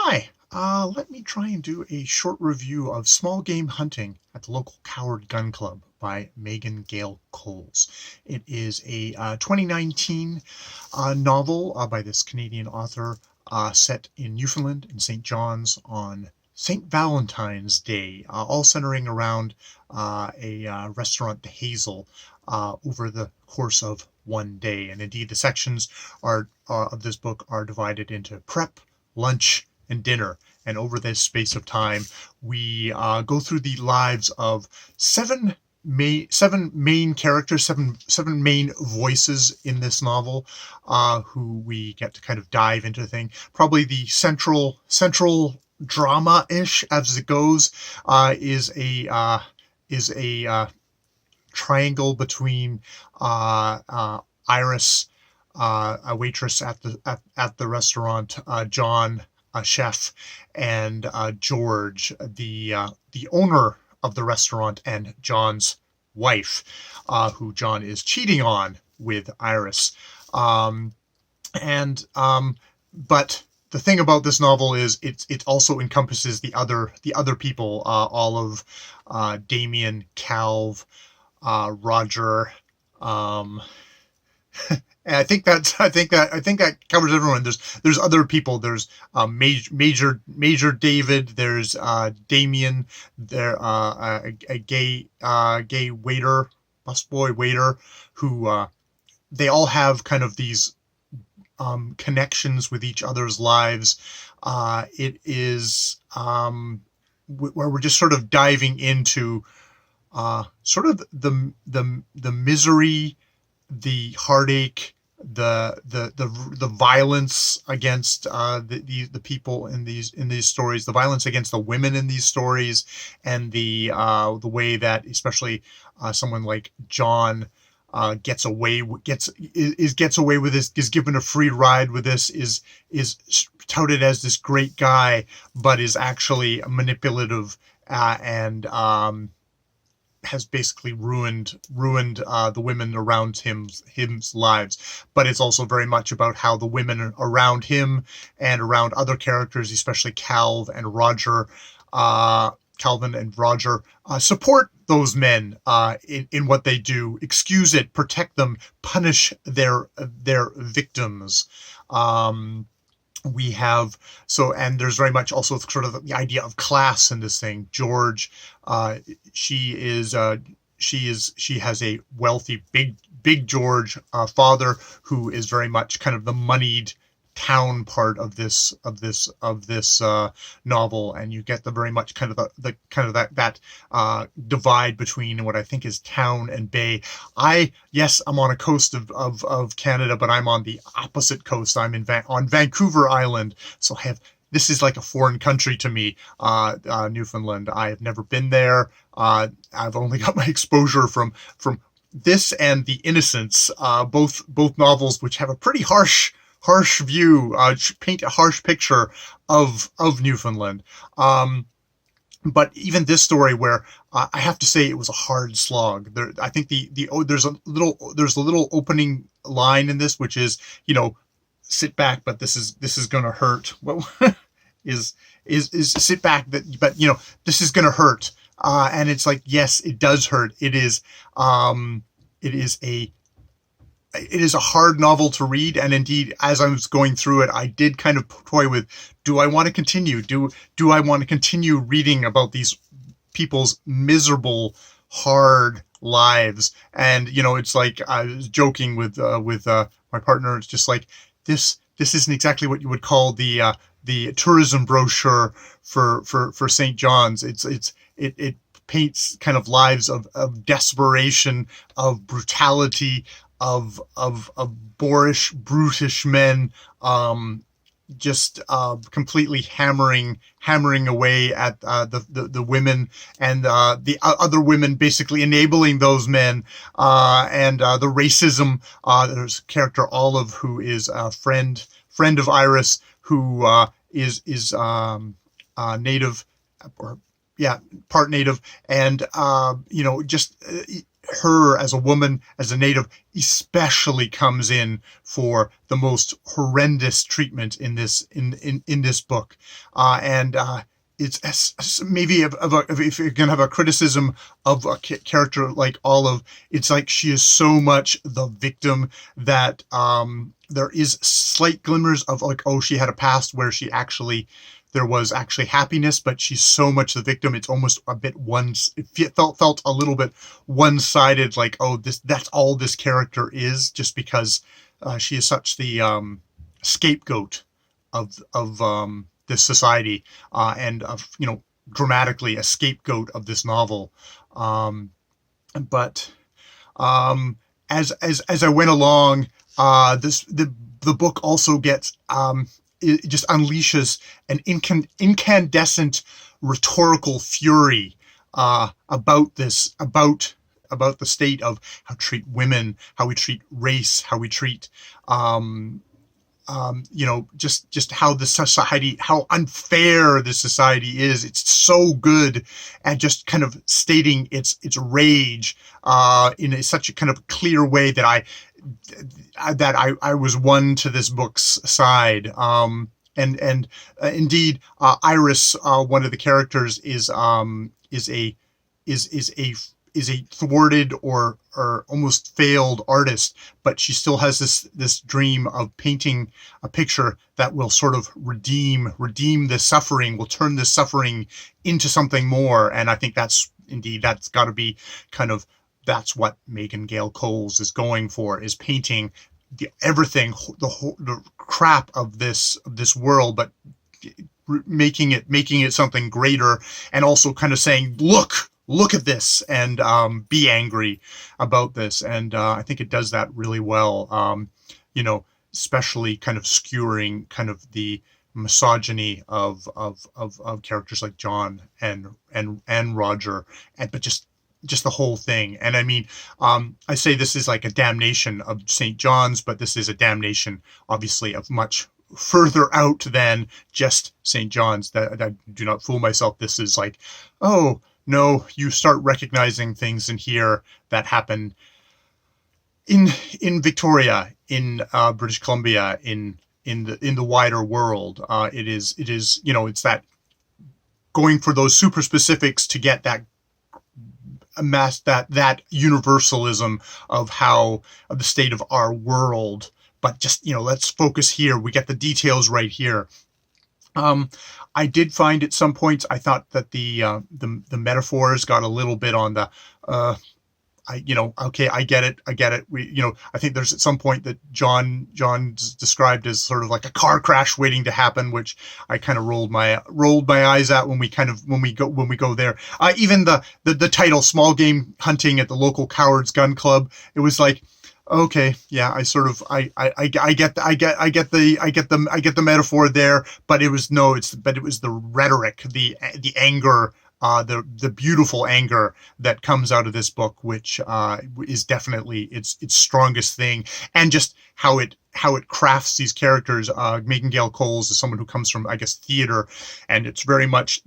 Hi, let me try and do a short review of Small Game Hunting at the Local Coward Gun Club by Megan Gail Coles. It is a 2019 novel by this Canadian author set in Newfoundland in St. John's on St. Valentine's Day, all centering around a restaurant, The Hazel, over the course of one day. And indeed, the sections of this book are divided into prep, lunch, and dinner. And over this space of time, we go through the lives of seven main characters, seven main voices in this novel, who we get to kind of dive into the thing. Probably the central drama-ish as it goes is a triangle between Iris, a waitress at the restaurant, John, a chef, and George, the owner of the restaurant, and John's wife, who John is cheating on with Iris. But the thing about this novel is it also encompasses the other people, all of Damien, Calv, Roger. And I think that covers everyone. There's other people. There's Major David. There's Damien. There a gay waiter, busboy waiter, who they all have kind of these connections with each other's lives. It is where we're just sort of diving into sort of the misery, the heartache, the violence against the people in these stories, the violence against the women in these stories, and the way that especially someone like John gets away with this, is given a free ride with this, is touted as this great guy, but is actually manipulative, and has basically ruined the women around him's lives. But it's also very much about how the women around him and around other characters, especially Calvin and Roger, support those men in what they do, excuse it, protect them, punish their victims. We have and there's very much also sort of the idea of class in this thing. George, she has a wealthy big George father who is very much kind of the moneyed town part of this novel, and you get the very much kind of that divide between what I think is town and bay. I'm on a coast of Canada, but I'm on the opposite coast. I'm on Vancouver Island, so this is like a foreign country to me, Newfoundland. I have never been there. I've only got my exposure from this and The Innocents, both novels which have a pretty harsh view, paint a harsh picture of Newfoundland. But even this story, where I have to say it was a hard slog. I think there's a little opening line in this, which is, sit back, but this is gonna hurt. What is sit back, but this is gonna hurt. And it's like, yes, it does hurt. It is a hard novel to read, and indeed, as I was going through it, I did kind of toy with, do I want to continue? Do I want to continue reading about these people's miserable, hard lives? And it's like, I was joking with my partner. It's just like, this isn't exactly what you would call the tourism brochure for St. John's. It paints kind of lives of desperation, of brutality, of boorish, brutish men, just completely hammering away at the women, and the other women basically enabling those men, and the racism. There's a character, Olive, who is a friend of Iris, who is native, or part native, and her as a woman, as a native, especially comes in for the most horrendous treatment in this book, and it's maybe if you're gonna have a criticism of a character like Olive, it's like she is so much the victim that there is slight glimmers of like, oh, she had a past where there was actually happiness, but she's so much the victim. It's almost a bit it felt a little bit one-sided, like, oh, that's all this character is, just because she is such the scapegoat of this society, and of, dramatically a scapegoat of this novel. But as I went along, the book also gets it just unleashes an incandescent rhetorical fury about the state of how we treat women, how we treat race, how we treat just how the society, how unfair this society is. It's so good at just kind of stating its rage in such a kind of clear way that I was won to this book's side. And indeed, Iris, one of the characters, is a thwarted or almost failed artist, but she still has this dream of painting a picture that will sort of redeem this suffering, will turn this suffering into something more. And I think that's got to be that's what Megan Gail Coles is going for, is painting everything, the crap of this world, but making it something greater, and also kind of saying, look at this, and be angry about this. And I think it does that really well, especially kind of skewering kind of the misogyny of characters like John and Roger, but just the whole thing. And I mean, I say this is like a damnation of St. John's, but this is a damnation, obviously, of much further out than just St. John's. That I do not fool myself. This is like, oh no, you start recognizing things in here that happen in Victoria, in British Columbia, in the wider world. It is it's that going for those super specifics to get that that universalism of the state of our world, but just let's focus here. We get the details right here. I did find at some points, I thought that the metaphors got a little bit on the okay, I get it. I think there's at some point that John's described as sort of like a car crash waiting to happen, which I kind of rolled my eyes at when we go there. Even the title, Small Game Hunting at the Local Cowards Gun Club, it was like, okay, yeah, I get the metaphor there, but it was the rhetoric, the anger, the beautiful anger that comes out of this book, which is definitely its strongest thing, and just how it crafts these characters. Megan Gail Coles is someone who comes from, I guess, theater, and it's very much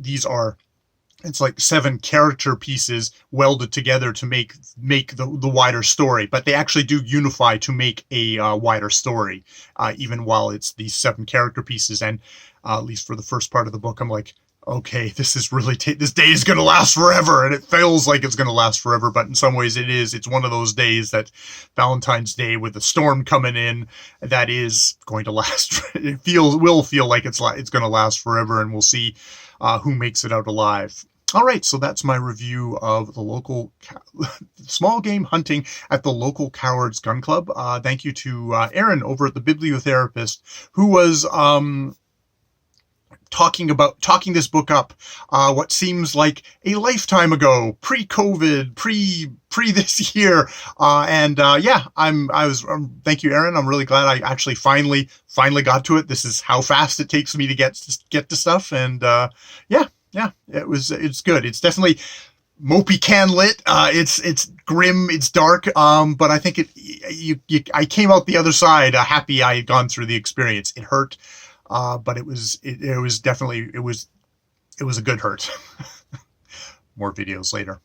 it's like 7 character pieces welded together to make the wider story, but they actually do unify to make a wider story, even while it's these 7 character pieces. And at least for the first part of the book, I'm like, okay, this is really this day is going to last forever, and it feels like it's going to last forever, but in some ways it is. It's one of those days, that Valentine's Day with the storm coming in, that is going to last. It will feel like it's going to last forever, and we'll see who makes it out alive. All right, so that's my review of the local Small Game Hunting at the Local Cowards Gun Club. Thank you to Erin over at The Bibliotherapist, who was talking this book up what seems like a lifetime ago, pre-COVID, pre this year, and thank you, Erin. I'm really glad I actually finally got to it. This is how fast it takes me to get to stuff, and it's good. It's definitely mopey can lit. It's grim, it's dark, but I think I came out the other side happy I had gone through the experience. It hurt, but it was definitely a good hurt. More videos later.